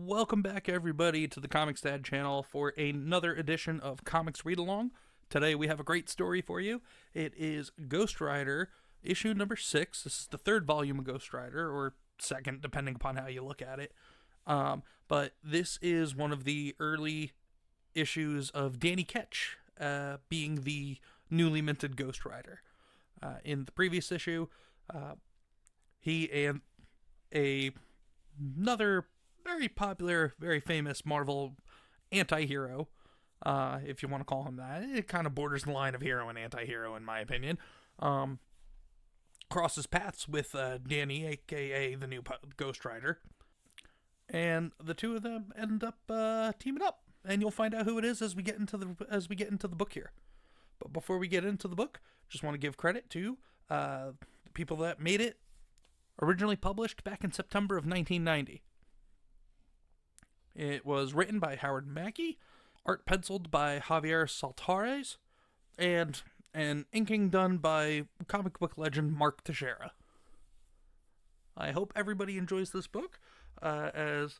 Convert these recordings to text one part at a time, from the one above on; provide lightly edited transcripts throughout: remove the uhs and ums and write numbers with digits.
Welcome back, everybody, to the Comics Dad channel for another edition of Comics Read Along. Today we have a great story for you. It is Ghost Rider, issue number 6. This is the third volume of Ghost Rider, or second, depending upon how you look at it. But this is one of the early issues of Danny Ketch being the newly minted Ghost Rider. In the previous issue, he and another very popular, very famous Marvel anti-hero, if you want to call him that. It kind of borders the line of hero and anti-hero, in my opinion. Crosses paths with Danny, aka the new Ghost Rider, and the two of them end up teaming up. And you'll find out who it is as we get into the book here. But before we get into the book, just want to give credit to the people that made it. Originally published back in September of 1990. It was written by Howard Mackie, art penciled by Javier Saltares, and an inking done by comic book legend Mark Texeira. I hope everybody enjoys this book, as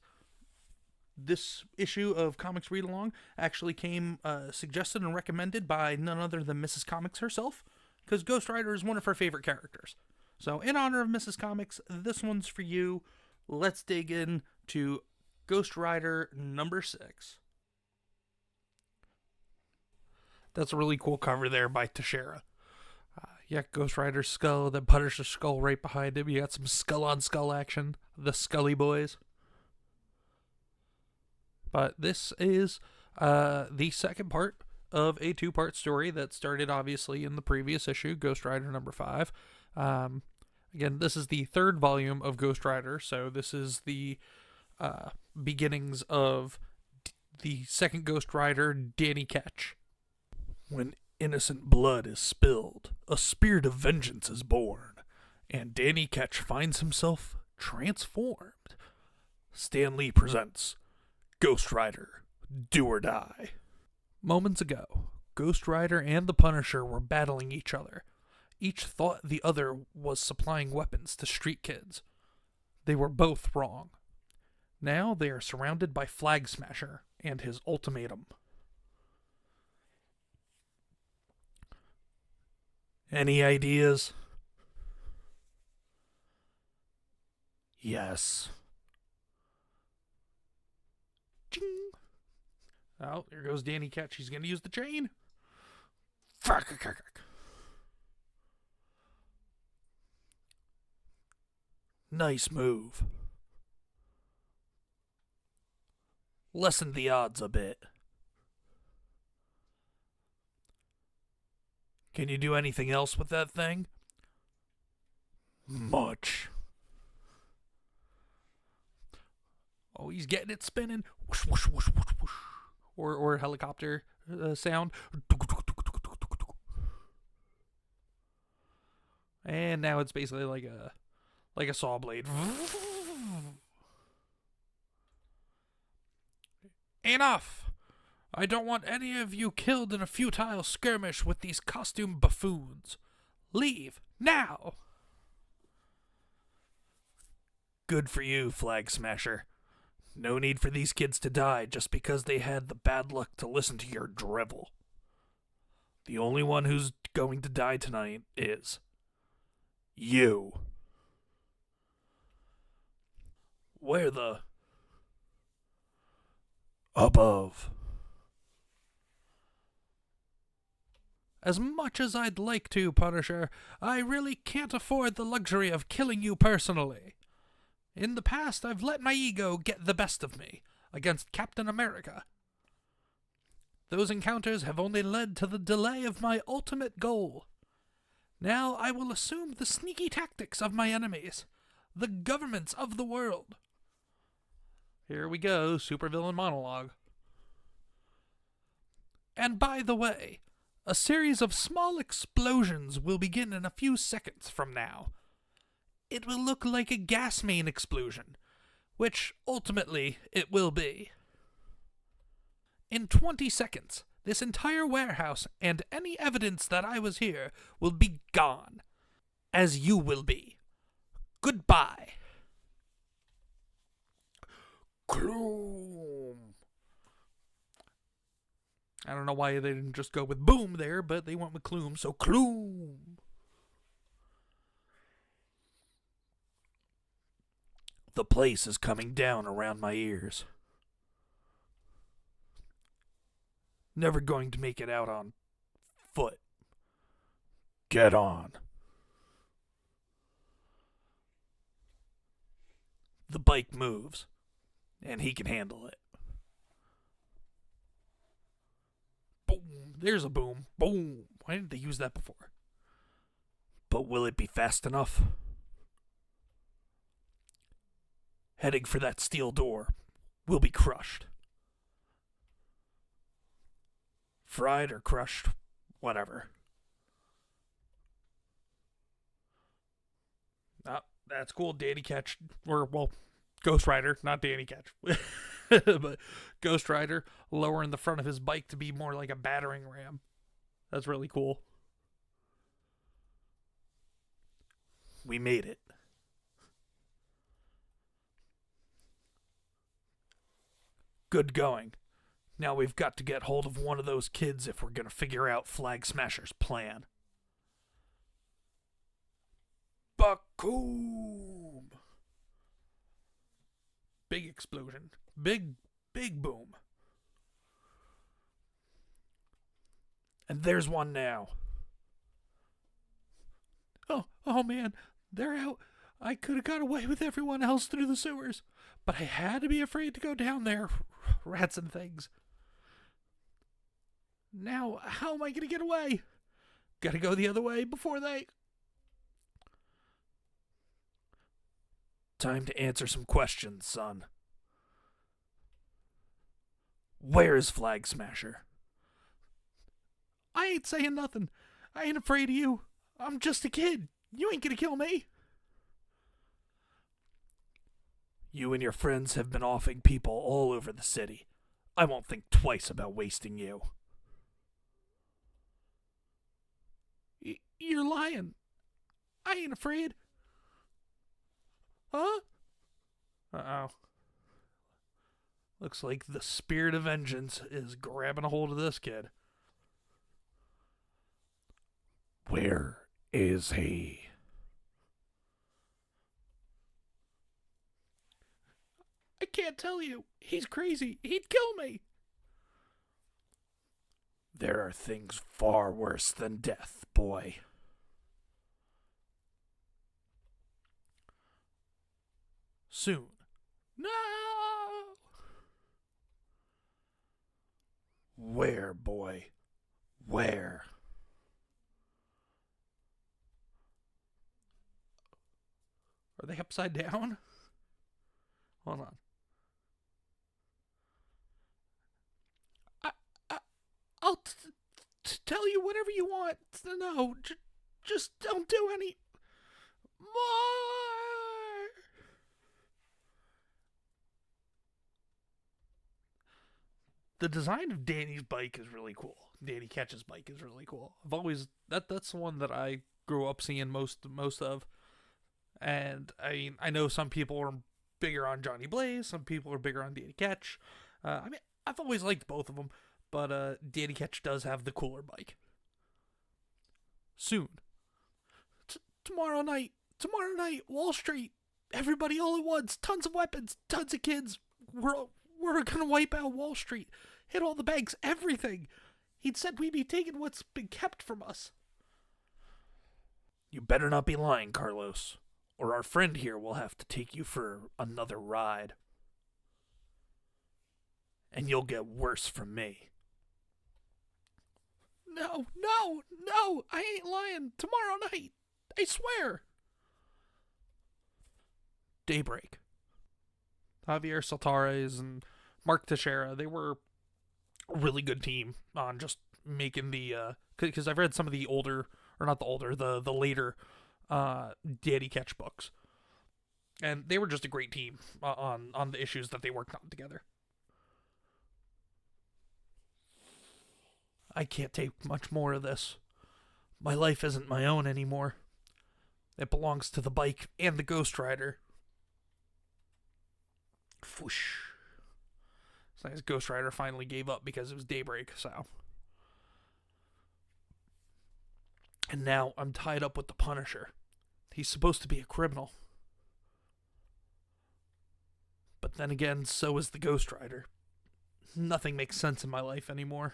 this issue of Comics Read Along actually came suggested and recommended by none other than Mrs. Comics herself, because Ghost Rider is one of her favorite characters. So, in honor of Mrs. Comics, this one's for you. Let's dig in to Ghost Rider number 6. That's a really cool cover there by Texeira. Ghost Rider's skull, then Punisher's skull right behind him. You got some skull-on-skull action. The Scully Boys. But this is the second part of a two-part story that started, obviously, in the previous issue, Ghost Rider number 5. Again, this is the third volume of Ghost Rider, so this is the beginnings of the second Ghost Rider, Danny Ketch. When innocent blood is spilled, a spirit of vengeance is born, and Danny Ketch finds himself transformed. Stan Lee presents Ghost Rider, Do or Die. Moments ago, Ghost Rider and the Punisher were battling each other. Each thought the other was supplying weapons to street kids. They were both wrong. Now they are surrounded by Flag Smasher and his ultimatum. Any ideas? Yes. Ching. Oh, there goes Danny Ketch. He's going to use the chain. Nice move. Lessen the odds a bit. Can you do anything else with that thing? Much. Oh, he's getting it spinning. Whoosh, whoosh, whoosh, whoosh, whoosh. Or helicopter sound. And now it's basically like a saw blade. Enough! I don't want any of you killed in a futile skirmish with these costume buffoons. Leave, now! Good for you, Flag Smasher. No need for these kids to die just because they had the bad luck to listen to your drivel. The only one who's going to die tonight is you. Where the... Above. As much as I'd like to, Punisher, I really can't afford the luxury of killing you personally. In the past, I've let my ego get the best of me against Captain America. Those encounters have only led to the delay of my ultimate goal. Now I will assume the sneaky tactics of my enemies, the governments of the world. Here we go, supervillain monologue. And by the way, a series of small explosions will begin in a few seconds from now. It will look like a gas main explosion, which ultimately it will be. In 20 seconds, this entire warehouse and any evidence that I was here will be gone, as you will be. Goodbye. Cloom. I don't know why they didn't just go with boom there, but they went with Cloom, so Cloom. The place is coming down around my ears. Never going to make it out on foot. Get on. The bike moves, and he can handle it. Boom. There's a boom. Boom. Why didn't they use that before? But will it be fast enough? Heading for that steel door. We'll be crushed. Fried or crushed, whatever. Oh, that's cool. Danny Ketch, Ghost Rider, not Danny Ketch, but Ghost Rider lowering the front of his bike to be more like a battering ram. That's really cool. We made it. Good going. Now we've got to get hold of one of those kids if we're going to figure out Flag Smasher's plan. Bakoom! Big explosion. Big boom. And there's one now. Oh man, they're out. I could have got away with everyone else through the sewers, but I had to be afraid to go down there. Rats and things. Now, how am I going to get away? Gotta go the other way before they... Time to answer some questions, son. Where is Flag Smasher? I ain't saying nothing. I ain't afraid of you. I'm just a kid. You ain't gonna kill me. You and your friends have been offing people all over the city. I won't think twice about wasting you. You're lying. I ain't afraid. Huh? Uh-oh. Looks like the spirit of vengeance is grabbing a hold of this kid. Where is he? I can't tell you. He's crazy. He'd kill me. There are things far worse than death, boy. Soon. No! Where, boy? Where? Are they upside down? Hold on. I'll tell you whatever you want. No, just don't do any more. The design of Danny's bike is really cool. Danny Ketch's bike is really cool. I've always that's the one that I grew up seeing most of. And I know some people are bigger on Johnny Blaze, some people are bigger on Danny Ketch. I've always liked both of them, but Danny Ketch does have the cooler bike. Soon. Tomorrow night, Wall Street. Everybody all at once. Tons of weapons, tons of kids. We're gonna wipe out Wall Street. Hit all the banks, everything. He'd said we'd be taking what's been kept from us. You better not be lying, Carlos, or our friend here will have to take you for another ride. And you'll get worse from me. No, I ain't lying. Tomorrow night, I swear. Daybreak. Javier, Saltares, and Mark Texeira, they were a really good team on just making the, because I've read some of the older, or not the older, the later Danny Ketch books. And they were just a great team on the issues that they worked on together. I can't take much more of this. My life isn't my own anymore. It belongs to the bike and the Ghost Rider. Whoosh. So his Ghost Rider finally gave up because it was daybreak, so. And now I'm tied up with the Punisher. He's supposed to be a criminal. But then again, so is the Ghost Rider. Nothing makes sense in my life anymore.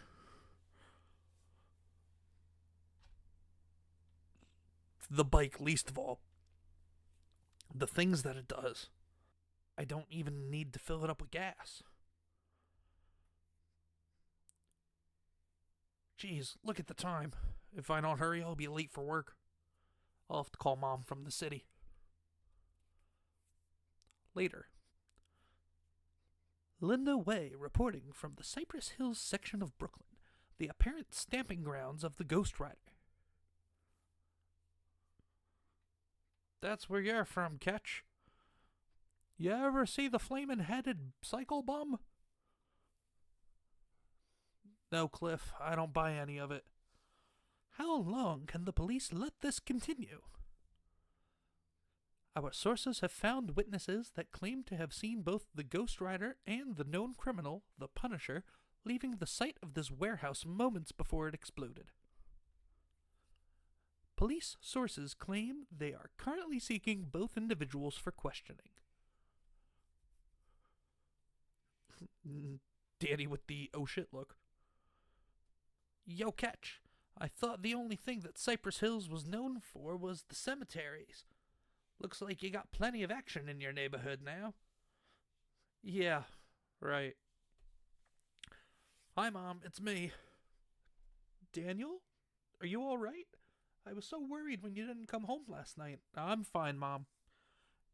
The bike, least of all. The things that it does. I don't even need to fill it up with gas. Jeez, look at the time. If I don't hurry, I'll be late for work. I'll have to call Mom from the city. Later. Linda Way reporting from the Cypress Hills section of Brooklyn, the apparent stamping grounds of the Ghost Rider. That's where you're from, Ketch. You ever see the flamin'-headed cycle bum? No, Cliff, I don't buy any of it. How long can the police let this continue? Our sources have found witnesses that claim to have seen both the Ghost Rider and the known criminal, the Punisher, leaving the site of this warehouse moments before it exploded. Police sources claim they are currently seeking both individuals for questioning. Danny with the oh shit look. Yo, Ketch, I thought the only thing that Cypress Hills was known for was the cemeteries. Looks like you got plenty of action in your neighborhood now. Yeah, right. Hi, Mom, it's me. Daniel? Are you alright? I was so worried when you didn't come home last night. I'm fine, Mom.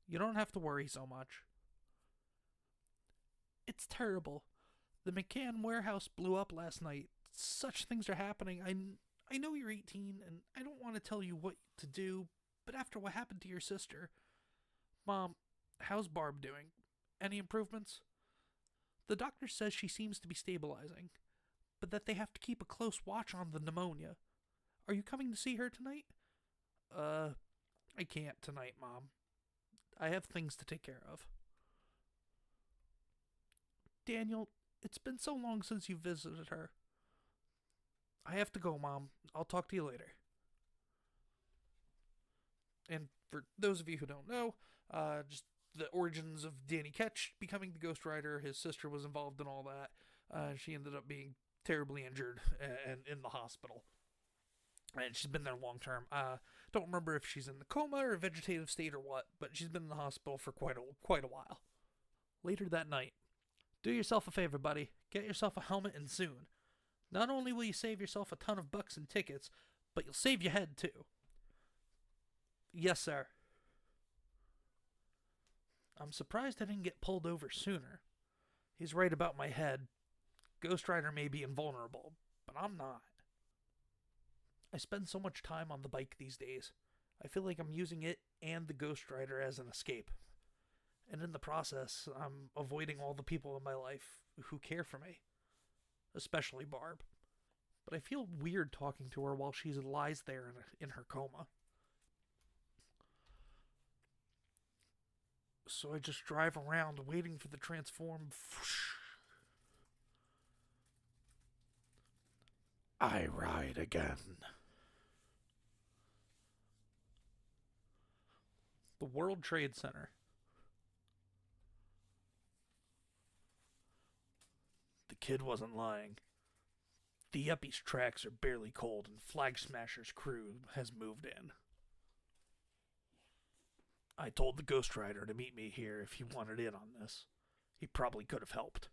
You don't have to worry so much. It's terrible. The McCann warehouse blew up last night. Such things are happening. I know you're 18, and I don't want to tell you what to do, but after what happened to your sister... Mom, how's Barb doing? Any improvements? The doctor says she seems to be stabilizing, but that they have to keep a close watch on the pneumonia. Are you coming to see her tonight? I can't tonight, Mom. I have things to take care of. Daniel, it's been so long since you visited her. I have to go, Mom. I'll talk to you later. And for those of you who don't know, just the origins of Danny Ketch becoming the Ghost Rider. His sister was involved in all that. She ended up being terribly injured and in the hospital. And she's been there long term. Don't remember if she's in the coma or vegetative state or what, but she's been in the hospital for quite a while. Later that night, do yourself a favor, buddy. Get yourself a helmet and soon. Not only will you save yourself a ton of bucks and tickets, but you'll save your head too. Yes, sir. I'm surprised I didn't get pulled over sooner. He's right about my head. Ghost Rider may be invulnerable, but I'm not. I spend so much time on the bike these days. I feel like I'm using it and the Ghost Rider as an escape. And in the process, I'm avoiding all the people in my life who care for me. Especially Barb. But I feel weird talking to her while she lies there in her coma. So I just drive around waiting for the transform. I ride again. The World Trade Center. The kid wasn't lying. The Yuppie's tracks are barely cold and Flag Smasher's crew has moved in. I told the Ghost Rider to meet me here if he wanted in on this. He probably could have helped.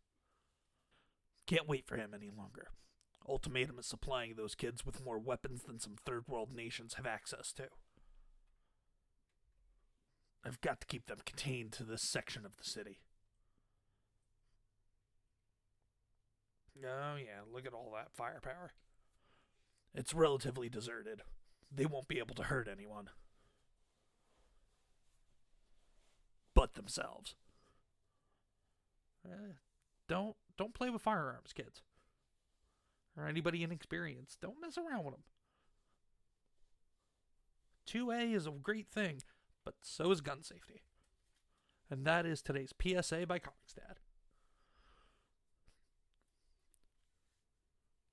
Can't wait for him any longer. Ultimatum is supplying those kids with more weapons than some third world nations have access to. I've got to keep them contained to this section of the city. Oh yeah, look at all that firepower. It's relatively deserted. They won't be able to hurt anyone. But themselves. Don't play with firearms, kids. Or anybody inexperienced. Don't mess around with them. 2A is a great thing, but so is gun safety. And that is today's PSA by Comix Dad.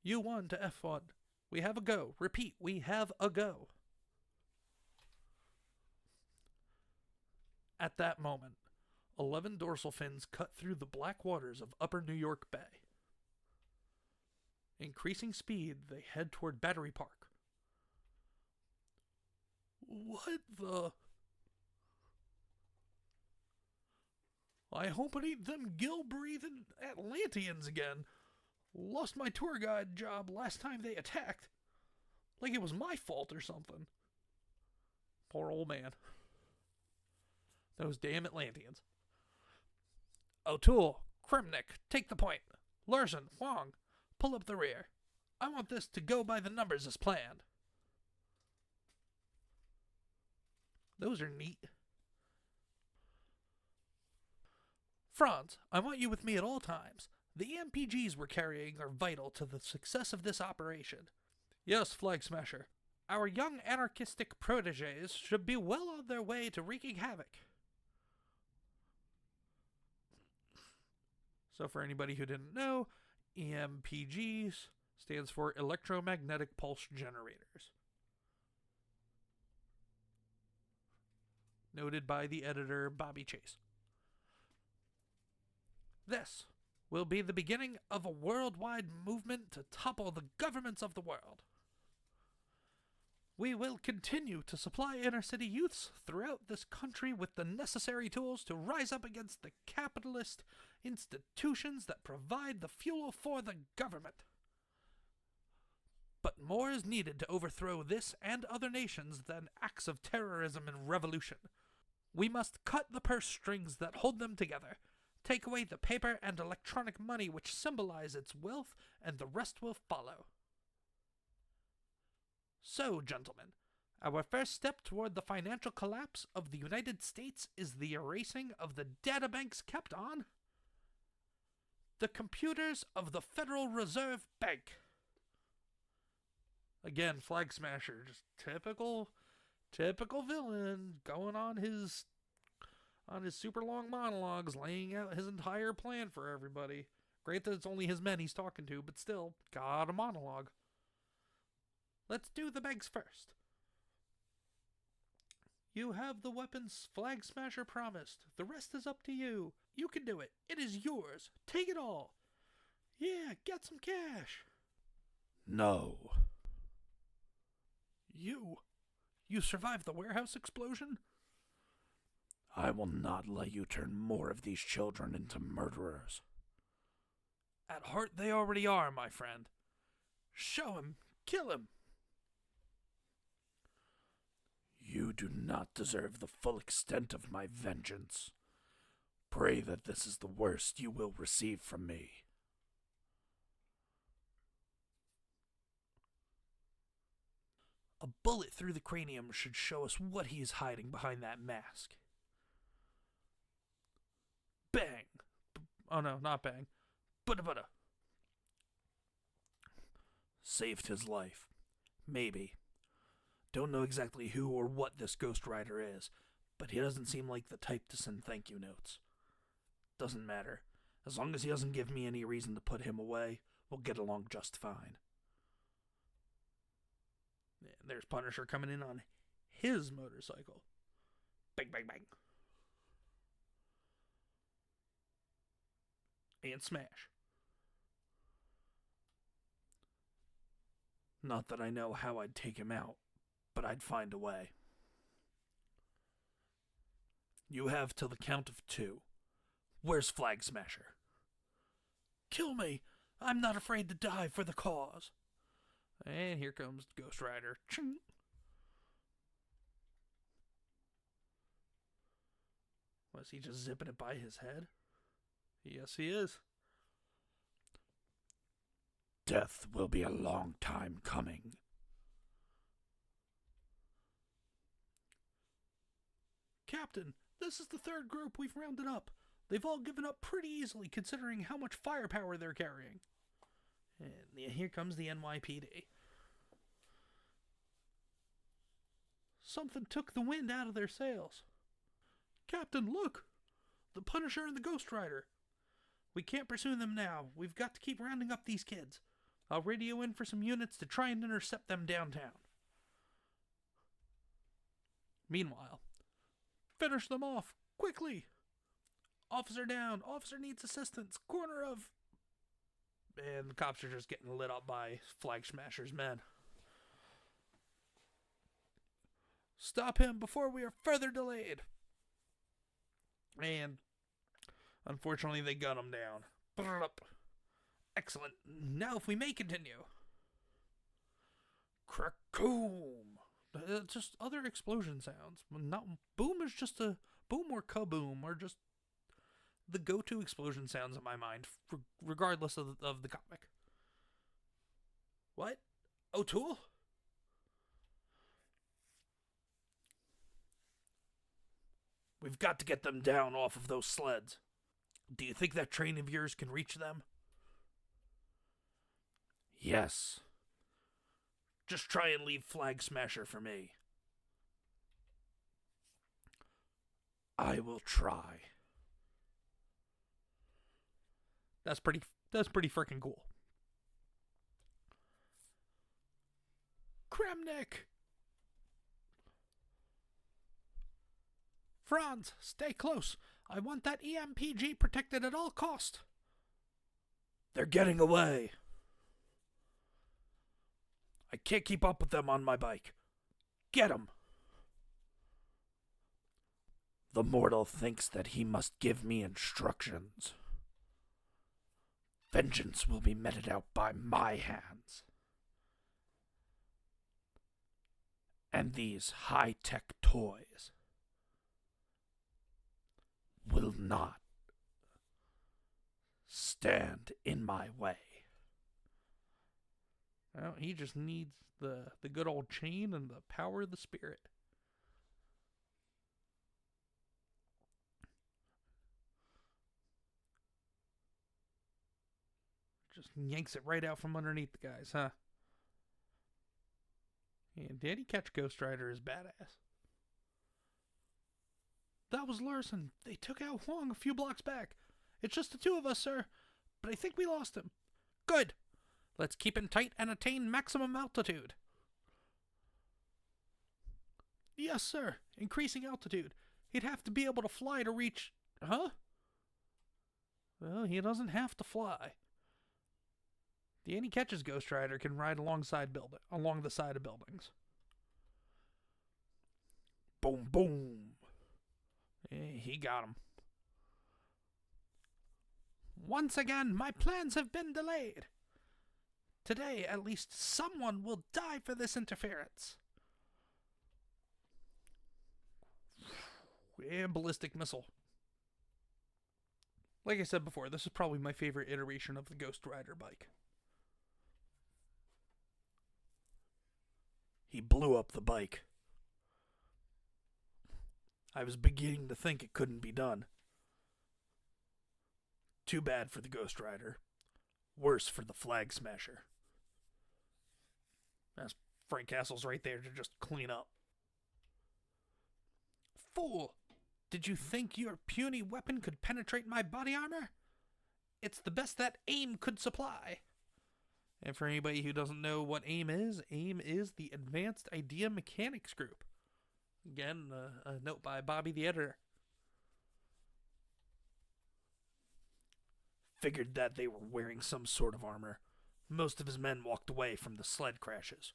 U1 to F1. We have a go. Repeat, we have a go. At that moment, 11 dorsal fins cut through the black waters of upper New York Bay. Increasing speed, they head toward Battery Park. What the? I hope it ain't them gill-breathing Atlanteans again. Lost my tour guide job last time they attacked. Like it was my fault or something. Poor old man. Those damn Atlanteans. O'Toole, Krimnick, take the point. Larson, Wong, pull up the rear. I want this to go by the numbers as planned. Those are neat. Franz, I want you with me at all times. The MPGs we're carrying are vital to the success of this operation. Yes, Flag Smasher. Our young anarchistic proteges should be well on their way to wreaking havoc. So for anybody who didn't know, EMPGs stands for Electromagnetic Pulse Generators. Noted by the editor, Bobby Chase. This will be the beginning of a worldwide movement to topple the governments of the world. We will continue to supply inner-city youths throughout this country with the necessary tools to rise up against the capitalist institutions that provide the fuel for the government. But more is needed to overthrow this and other nations than acts of terrorism and revolution. We must cut the purse strings that hold them together, take away the paper and electronic money which symbolize its wealth, and the rest will follow. So, gentlemen, our first step toward the financial collapse of the United States is the erasing of the databanks kept on the computers of the Federal Reserve Bank. Again, Flag Smasher, just typical villain, going on his super long monologues, laying out his entire plan for everybody. Great that it's only his men he's talking to, but still, got a monologue. Let's do the banks first. You have the weapons Flag Smasher promised. The rest is up to you. You can do it. It is yours. Take it all. Yeah, get some cash. No. You survived the warehouse explosion? I will not let you turn more of these children into murderers. At heart, they already are, my friend. Show him. Kill him. You do not deserve the full extent of my vengeance. Pray that this is the worst you will receive from me. A bullet through the cranium should show us what he is hiding behind that mask. Bang! Oh no, not bang. Butta. Saved his life. Maybe. Don't know exactly who or what this Ghost Rider is, but he doesn't seem like the type to send thank you notes. Doesn't matter. As long as he doesn't give me any reason to put him away, we'll get along just fine. And there's Punisher coming in on his motorcycle. Bang, bang, bang. And smash. Not that I know how I'd take him out, but I'd find a way. You have till the count of 2. Where's Flag Smasher? Kill me! I'm not afraid to die for the cause. And here comes Ghost Rider. Ching. Was he just zipping it by his head? Yes, he is. Death will be a long time coming. Captain, this is the third group we've rounded up. They've all given up pretty easily considering how much firepower they're carrying. And here comes the NYPD. Something took the wind out of their sails. Captain, look! The Punisher and the Ghost Rider. We can't pursue them now. We've got to keep rounding up these kids. I'll radio in for some units to try and intercept them downtown. Meanwhile, finish them off, quickly! Officer down, officer needs assistance, corner of... And the cops are just getting lit up by Flag Smasher's men. Stop him before we are further delayed. And unfortunately, they gun him down. Excellent. Now, if we may continue. Crack-coom. Just other explosion sounds. Not boom is just a boom or kaboom, or just the go-to explosion sounds in my mind, regardless of the comic. What? O'Toole? We've got to get them down off of those sleds. Do you think that train of yours can reach them? Yes. Just try and leave Flag Smasher for me. I will try. That's pretty freaking cool. Kramnik! Franz, stay close. I want that EMPG protected at all cost. They're getting away. I can't keep up with them on my bike. Get him. The mortal thinks that he must give me instructions. Vengeance will be meted out by my hands. And these high-tech toys will not stand in my way. Well, he just needs the good old chain and the power of the spirit. Just yanks it right out from underneath the guys, huh? And Danny Ketch Ghost Rider is badass. That was Larson. They took out Huang a few blocks back. It's just the two of us, sir. But I think we lost him. Good. Let's keep him tight and attain maximum altitude. Yes, sir. Increasing altitude. He'd have to be able to fly to reach... Huh? Well, he doesn't have to fly. Danny Ketch's Ghost Rider can ride along the side of buildings. Boom, boom. He got him. Once again, my plans have been delayed. Today, at least someone will die for this interference. And ballistic missile. Like I said before, this is probably my favorite iteration of the Ghost Rider bike. He blew up the bike. I was beginning to think it couldn't be done. Too bad for the Ghost Rider. Worse for the Flag Smasher. That's Frank Castle's right there to just clean up. Fool! Did you think your puny weapon could penetrate my body armor? It's the best that AIM could supply. And for anybody who doesn't know what AIM is the Advanced Idea Mechanics Group. Again, a note by Bobby the editor. Figured that they were wearing some sort of armor. Most of his men walked away from the sled crashes.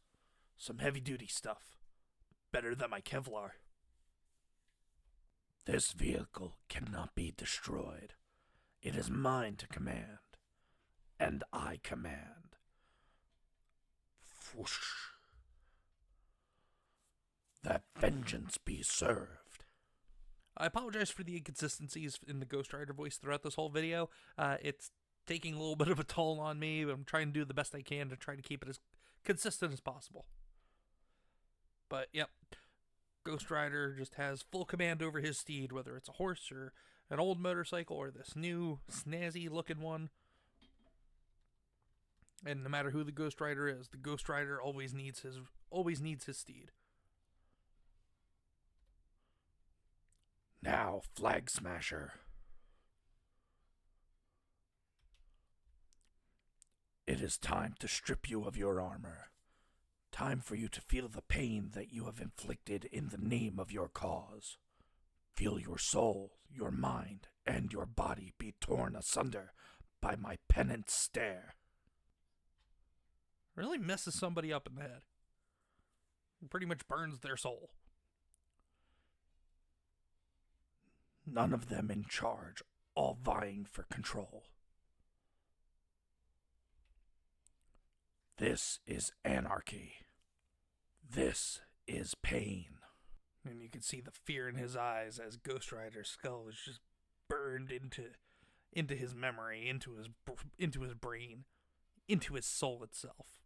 Some heavy-duty stuff. Better than my Kevlar. This vehicle cannot be destroyed. It is mine to command. And I command. Whoosh. That vengeance be served. I apologize for the inconsistencies in the Ghost Rider voice throughout this whole video. It's taking a little bit of a toll on me. I'm trying to do the best I can to try to keep it as consistent as possible. But, yep. Ghost Rider just has full command over his steed, whether it's a horse or an old motorcycle or this new snazzy looking one. And no matter who the Ghost Rider is, the Ghost Rider always needs his steed. Now, Flag Smasher. It It is time to strip you of your armor. Time for you to feel the pain that you have inflicted in the name of your cause. Feel your soul, your mind, and your body be torn asunder by my penance stare. Really messes somebody up in the head. Pretty much burns their soul. None of them in charge, all vying for control. This is anarchy. This is pain. And you can see the fear in his eyes as Ghost Rider's skull is just burned into his memory, into his brain, into his soul itself.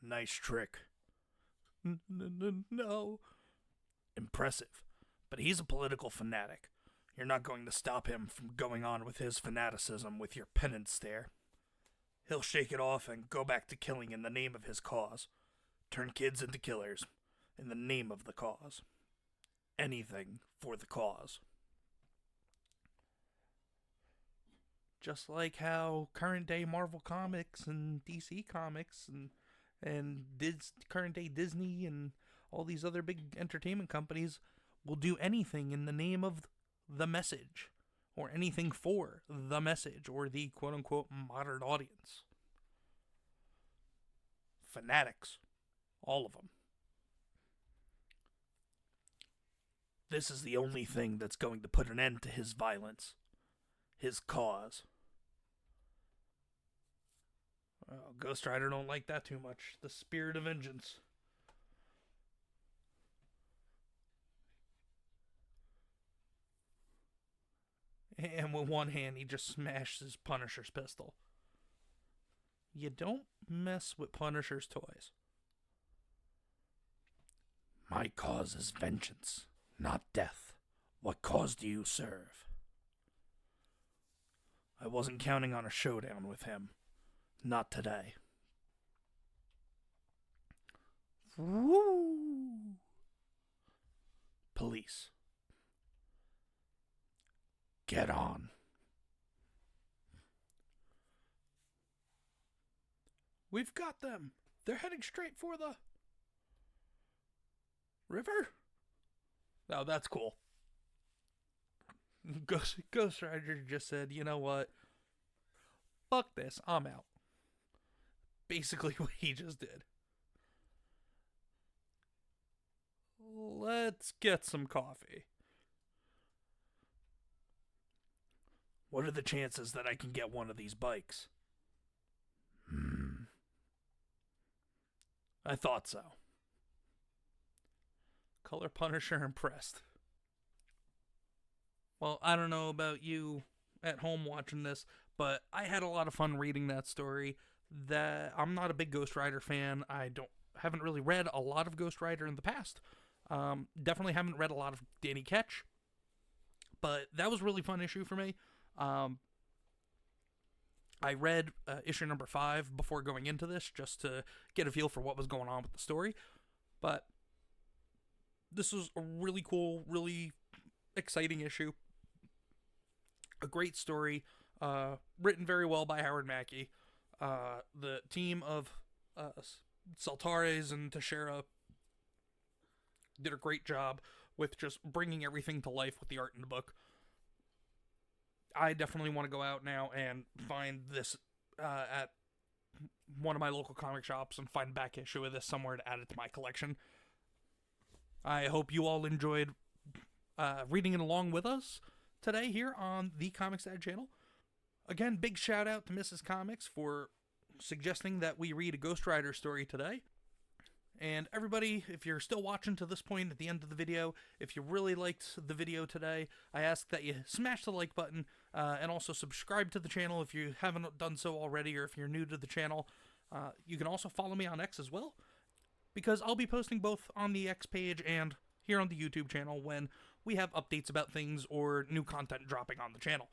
Nice trick. No. Impressive. But he's a political fanatic. You're not going to stop him from going on with his fanaticism with your penance stare. He'll shake it off and go back to killing in the name of his cause. Turn kids into killers in the name of the cause. Anything for the cause. Just like how current day Marvel Comics and DC Comics and current day Disney and all these other big entertainment companies will do anything in the name of the message, or anything for the message, or the quote-unquote modern audience. Fanatics. All of them. This is the only thing that's going to put an end to his violence. His cause. Well, Ghost Rider don't like that too much. The spirit of vengeance. And with one hand, he just smashes Punisher's pistol. You don't mess with Punisher's toys. My cause is vengeance, not death. What cause do you serve? I wasn't counting on a showdown with him. Not today. Woo! Police. Get on. We've got them. They're heading straight for the river. Oh, that's cool. Ghost Rider just said, you know what? Fuck this. I'm out. Basically what he just did. Let's get some coffee. What are the chances that I can get one of these bikes? I thought so. Color Punisher impressed. Well, I don't know about you at home watching this, but I had a lot of fun reading that story. That I'm not a big Ghost Rider fan. I haven't really read a lot of Ghost Rider in the past. Definitely haven't read a lot of Danny Ketch. But that was a really fun issue for me. I read issue number 5 before going into this just to get a feel for what was going on with the story. But this was a really cool, really exciting issue. A great story, written very well by Howard Mackie. The team of Saltares and Texeira did a great job with just bringing everything to life with the art in the book. I definitely want to go out now and find this at one of my local comic shops and find a back issue of this somewhere to add it to my collection. I hope you all enjoyed reading it along with us today here on the Comics Dad channel. Again, big shout out to Mrs. Comics for suggesting that we read a Ghost Rider story today. And everybody, if you're still watching to this point at the end of the video, if you really liked the video today, I ask that you smash the like button and also subscribe to the channel if you haven't done so already, or if you're new to the channel. You can also follow me on X as well, because I'll be posting both on the X page and here on the YouTube channel when we have updates about things or new content dropping on the channel.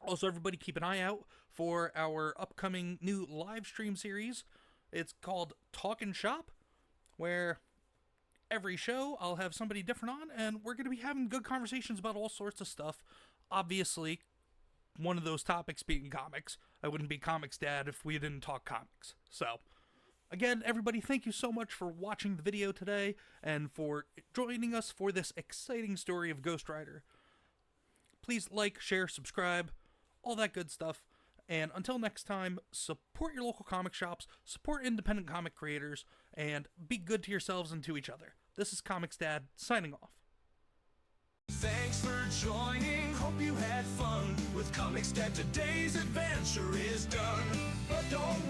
Also, everybody keep an eye out for our upcoming new live stream series. It's called Talkin' Shop, where every show I'll have somebody different on, and we're going to be having good conversations about all sorts of stuff. Obviously, one of those topics being comics. I wouldn't be Comics Dad if we didn't talk comics. So, again, everybody, thank you so much for watching the video today and for joining us for this exciting story of Ghost Rider. Please like, share, subscribe, all that good stuff. And until next time, support your local comic shops, support independent comic creators, and be good to yourselves and to each other. This is Comics Dad, signing off. Thanks for joining, hope you had fun with Comics Dad. Today's adventure is done, but don't